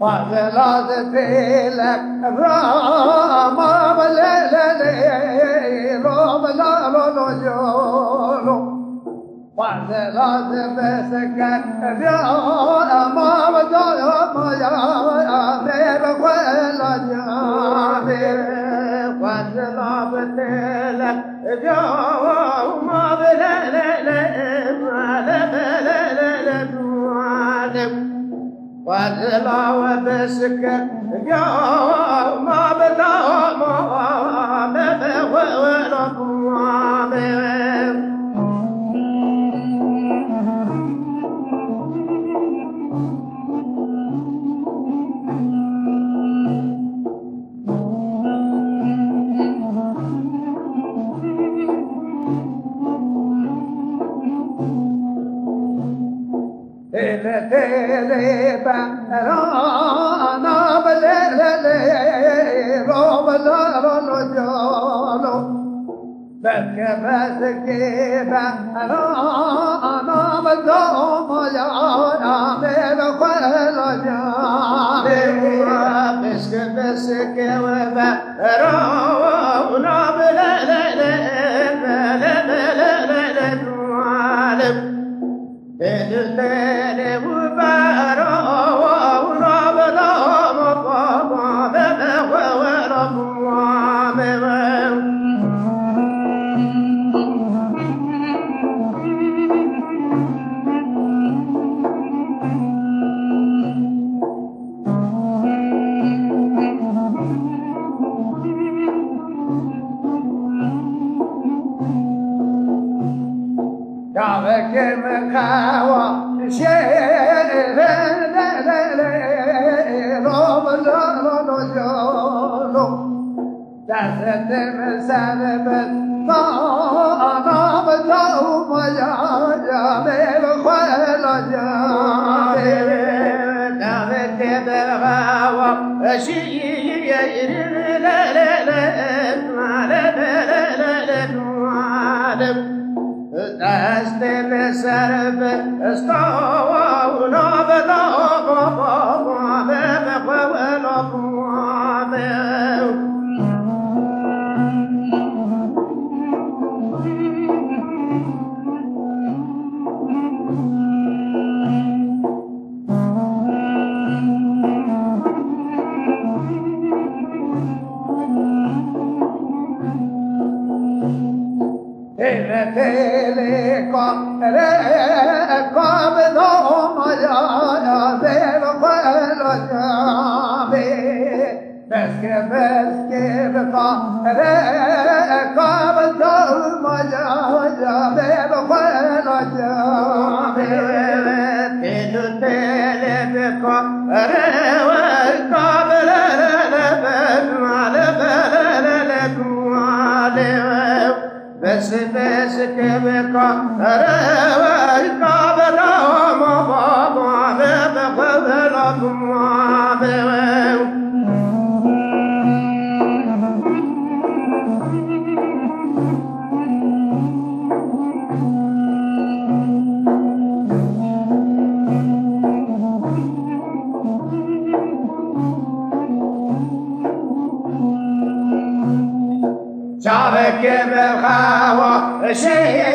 وظلت لك راما بليلي روم لا رجول وظلت بسكت راما بجول يا مير كل جامر وظلت لك راما بليلي وادلا وبسكت يوم بلا ما بولا تلي برانا بليلي روم الرجال بك بسكي برانا بدوم يا عامر خير جامر بسكي وبرانا بليلي الليل وبارا ونبلا مقام ورب دعوك مخاوى شير روم الرجال دست مسلم طانا بدوم يا جامر خير جامر دعوك مخاوى شير أستل سرب استوى ونبلا تلقى رقاب دوم يا مير خير جامر بسكي بقى رقاب دوم يا مير خير جامر تلقى رقاب بس كبقى روى قبل ما بقبل شعبك بالخاوة شيء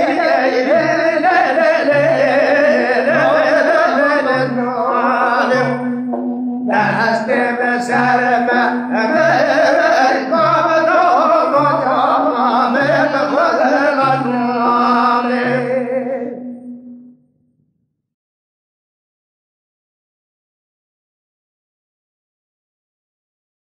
لا أستمسر ما